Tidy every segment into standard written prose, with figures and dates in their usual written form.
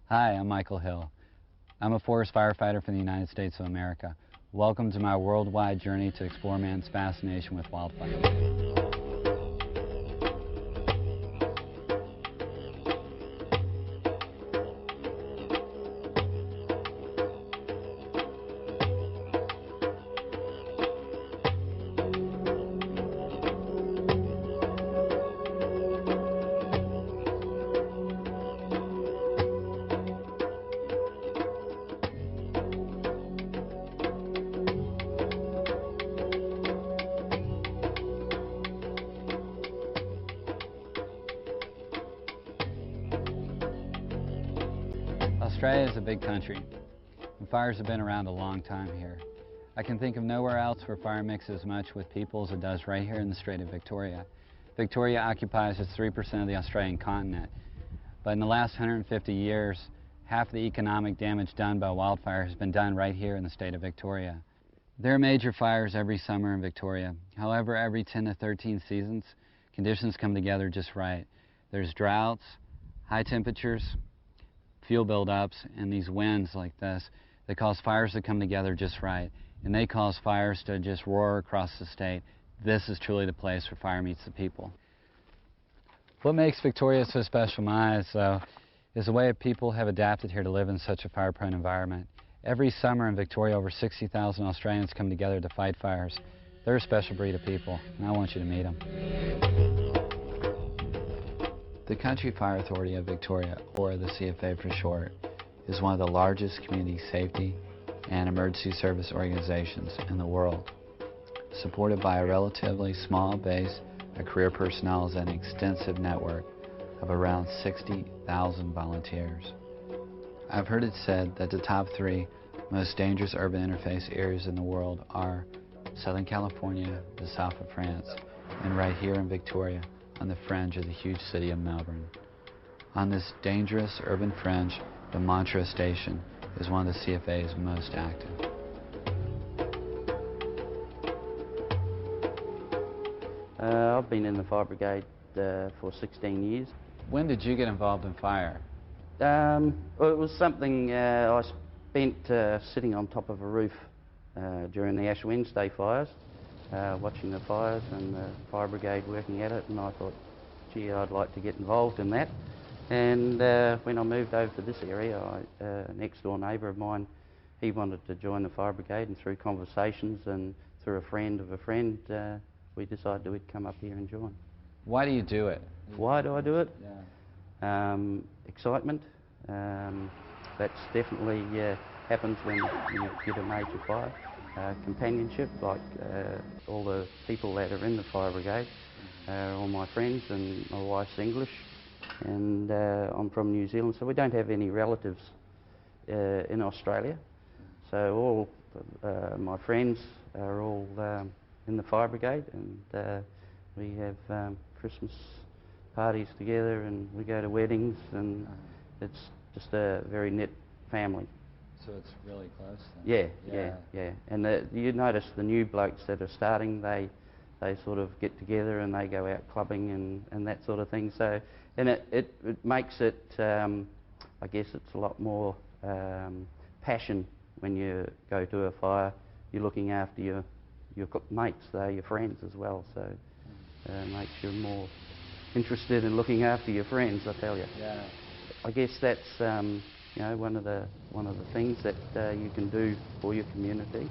Hi, I'm Michael Hill. I'm a forest firefighter for the United States of America. Welcome to my worldwide journey to explore man's fascination with wildfire. Australia is a big country, and fires have been around a long time here. I can think of nowhere else where fire mixes as much with people as it does right here in the Strait of Victoria. Victoria occupies just 3% of the Australian continent, but in the last 150 years, half the economic damage done by wildfire has been done right here in the state of Victoria. There are major fires every summer in Victoria. However, every 10 to 13 seasons, conditions come together just right. There's droughts, high temperatures, fuel buildups, and these winds like this that cause fires to come together just right, and they cause fires to just roar across the state. This is truly the place where fire meets the people. What makes Victoria so special in my eyes, though, is the way people have adapted here to live in such a fire-prone environment. Every summer in Victoria, over 60,000 Australians come together to fight fires. They're a special breed of people, and I want you to meet them. The Country Fire Authority of Victoria, or the CFA for short, is one of the largest community safety and emergency service organizations in the world. Supported by a relatively small base of career personnel and an extensive network of around 60,000 volunteers. I've heard it said that the top 3 most dangerous urban interface areas in the world are Southern California, the south of France, and right here in Victoria, on the fringe of the huge city of Melbourne. On this dangerous urban fringe, the Montrose station is one of the CFA's most active. I've been in the fire brigade for 16 years. When did you get involved in fire? Well, it was something I spent sitting on top of a roof during the Ash Wednesday fires, watching the fires and the fire brigade working at it, and I thought, gee, I'd like to get involved in that. And when I moved over to this area, a next door neighbour of mine, he wanted to join the fire brigade, and through conversations and through a friend of a friend, we decided we'd come up here and join. Why do you do it? Why do I do it? Yeah. Excitement. That's definitely happens when you get a major fire. Companionship, like all the people that are in the fire brigade, all my friends, and my wife's English, and I'm from New Zealand, so we don't have any relatives in Australia. So all my friends are all in the fire brigade, and we have Christmas parties together, and we go to weddings, and it's just a very knit family. So it's really close then. Yeah. And you notice the new blokes that are starting, they sort of get together and they go out clubbing and that sort of thing. So, and it makes it, I guess it's a lot more passion when you go to a fire. You're looking after your mates, they're your friends as well. So it makes you more interested in looking after your friends, I tell you. Yeah. I guess that's you know, one of the things that you can do for your community.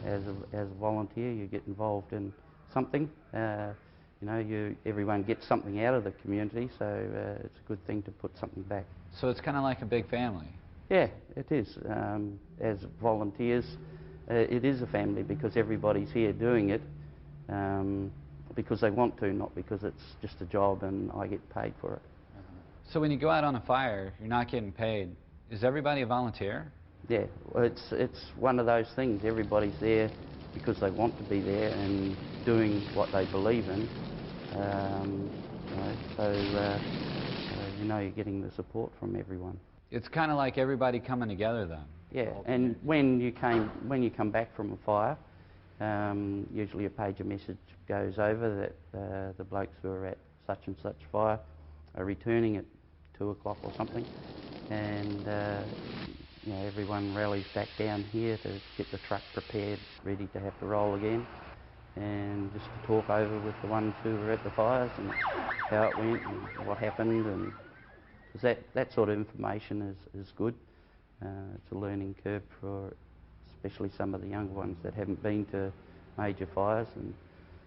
As a volunteer, you get involved in something. You know, everyone gets something out of the community, so it's a good thing to put something back. So it's kind of like a big family. Yeah, it is. As volunteers, it is a family because everybody's here doing it because they want to, not because it's just a job and I get paid for it. So when you go out on a fire, you're not getting paid. Is everybody a volunteer? Yeah, well, it's one of those things. Everybody's there because they want to be there and doing what they believe in. You know, so you know, you're getting the support from everyone. It's kind of like everybody coming together then. Yeah, and when you come back from a fire, usually a pager message goes over that the blokes who are at such and such fire are returning at 2 o'clock or something, and you know, everyone rallies back down here to get the truck prepared, ready to have to roll again, and just to talk over with the ones who were at the fires and how it went and what happened, and 'cause that sort of information is good. It's a learning curve for especially some of the younger ones that haven't been to major fires, and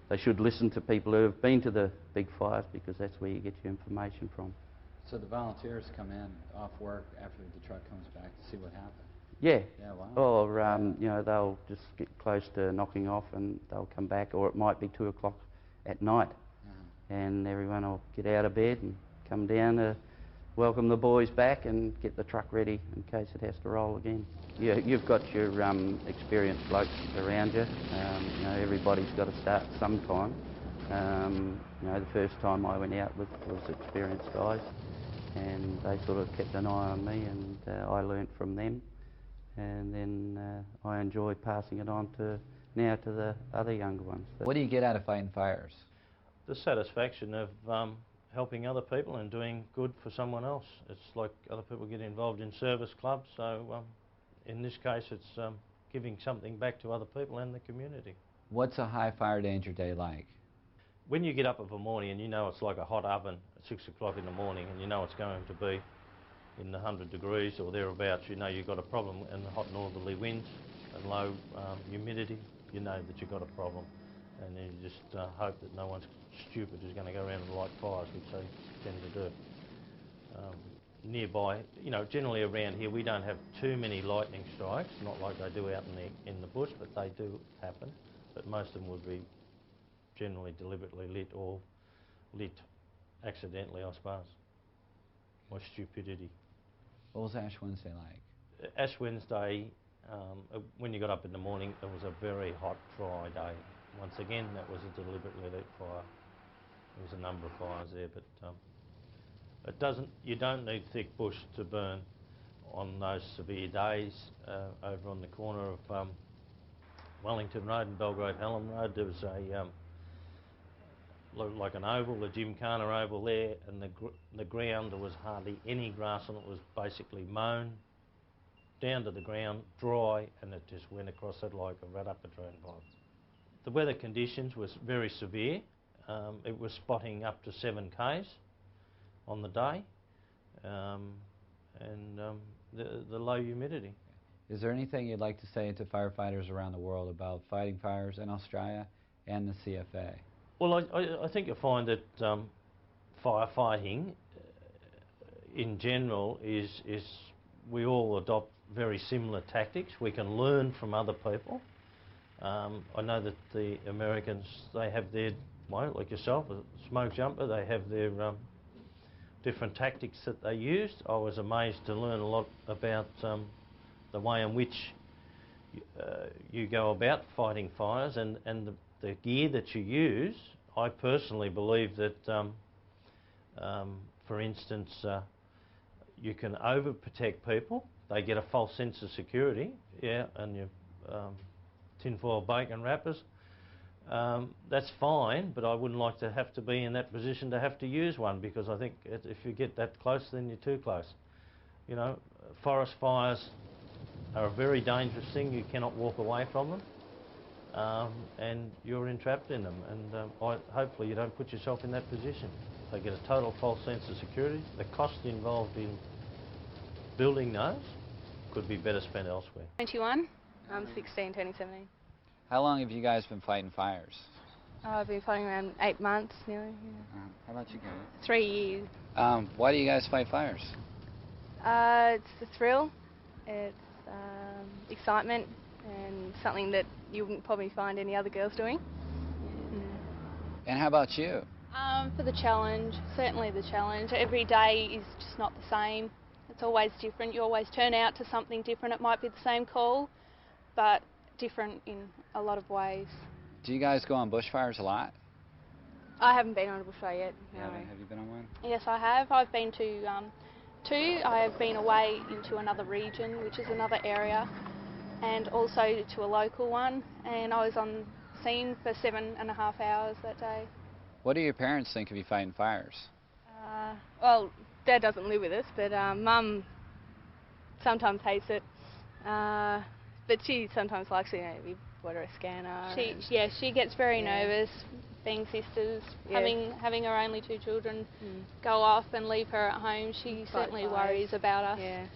they should listen to people who have been to the big fires, because that's where you get your information from. So the volunteers come in off work after the truck comes back to see what happened? Yeah. Yeah, wow. Or, you know, they'll just get close to knocking off and they'll come back, or it might be 2 o'clock at night, and everyone will get out of bed and come down to welcome the boys back and get the truck ready in case it has to roll again. Yeah, you've got your experienced blokes around you. You know, everybody's got to start sometime. You know, the first time I went out with was experienced guys, and they sort of kept an eye on me, and I learnt from them, and then I enjoy passing it on to the other younger ones. What do you get out of fighting fires? The satisfaction of helping other people and doing good for someone else. It's like other people get involved in service clubs, so in this case it's giving something back to other people and the community. What's a high fire danger day like? When you get up of a morning and you know it's like a hot oven at 6 o'clock in the morning, and you know it's going to be in the 100 degrees or thereabouts, you know you've got a problem, and the hot northerly winds and low humidity, you know that you've got a problem, and then you just hope that no one's stupid who's going to go around and light fires, which they tend to do. Nearby, you know, generally around here we don't have too many lightning strikes, not like they do out in the bush, but they do happen, but most of them would be generally deliberately lit or lit accidentally, I suppose, by stupidity. What was Ash Wednesday like? Ash Wednesday, when you got up in the morning, it was a very hot, dry day. Once again, that was a deliberately lit fire. There was a number of fires there, but you don't need thick bush to burn on those severe days. Over on the corner of Wellington Road and Belgrade Hallam Road, there was a like an oval, a Gymkhana oval there, and the ground, there was hardly any grass on it. It was basically mown down to the ground, dry, and it just went across it like a rat up a drain pipe. The weather conditions was very severe. It was spotting up to 7 k's on the day, and the low humidity. Is there anything you'd like to say to firefighters around the world about fighting fires in Australia and the CFA? Well, I think you'll find that firefighting in general is we all adopt very similar tactics. We can learn from other people. I know that the Americans, they have their, well, like yourself, a smoke jumper, they have their different tactics that they use. I was amazed to learn a lot about the way in which you go about fighting fires and the gear that you use. I personally believe that, for instance, you can overprotect people. They get a false sense of security, yeah, and your tinfoil bacon wrappers. That's fine, but I wouldn't like to have to be in that position to have to use one, because I think if you get that close, then you're too close. You know, forest fires are a very dangerous thing. You cannot walk away from them, and you're entrapped in them, and hopefully you don't put yourself in that position. They get a total false sense of security. The cost involved in building those could be better spent elsewhere. 21. I'm 16, turning 17. How long have you guys been fighting fires? I've been fighting around 8 months nearly. Yeah. How about you guys? 3 years. Why do you guys fight fires? It's the thrill, it's excitement, and something that you wouldn't probably find any other girls doing. And how about you? For the challenge, certainly the challenge. Every day is just not the same. It's always different. You always turn out to something different. It might be the same call, but different in a lot of ways. Do you guys go on bushfires a lot? I haven't been on a bushfire yet. No. Have you been on one? Yes, I have. I've been to 2. I have been away into another region, which is another area, and also to a local one, and I was on scene for 7.5 hours that day. What do your parents think of you fighting fires? Well, Dad doesn't live with us, but Mum sometimes hates it. But she sometimes likes it, you know, we bought her a scanner. She gets very nervous, being sisters, having her only 2 children go off and leave her at home. She certainly worries about us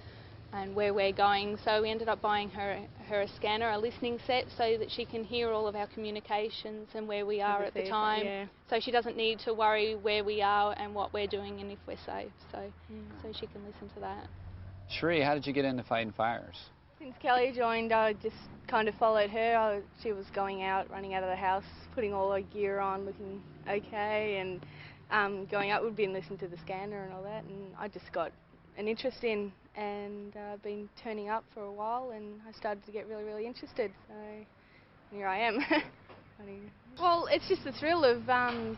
and where we're going. So we ended up buying her a scanner, a listening set, so that she can hear all of our communications and where we are at the time. So she doesn't need to worry where we are and what we're doing and if we're safe. So she can listen to that. Cheree, how did you get into fighting fires? Since Kelly joined, I just kind of followed her. She was going out, running out of the house, putting all her gear on, looking okay, and going out would be and listen to the scanner and all that. And I just got an interest in, and been turning up for a while, and I started to get really, really interested. So here I am. Well, it's just the thrill of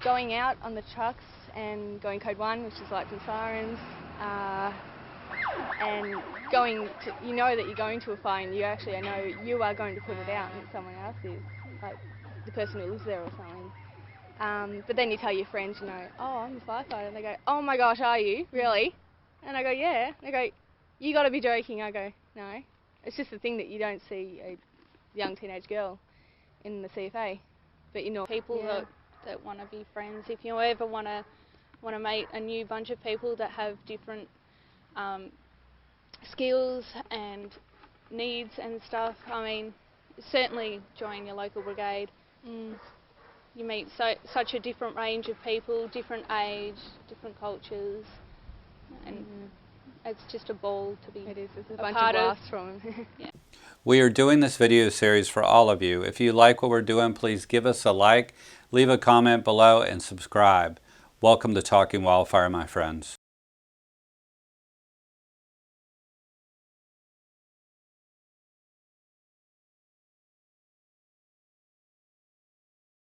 going out on the trucks and going code 1, which is lights and sirens. And going to, you know that you're going to a fire, and you actually know you are going to put it out and someone else is, like the person who lives there or something. But then you tell your friends, you know, oh, I'm a firefighter, and they go, oh my gosh, are you? Really? And I go, yeah. And they go, you got to be joking. I go, no. It's just the thing that you don't see a young teenage girl in the CFA. But you know, people that want to be friends, if you ever want to meet a new bunch of people that have different skills and needs and stuff, I mean, certainly join your local brigade. You meet such a different range of people, different age, different cultures, and it's just a ball to be it's a bunch of of. from We are doing this video series for all of you. If you like what we're doing, please give us a like, leave a comment below, and subscribe. Welcome to Talking Wildfire, my friends.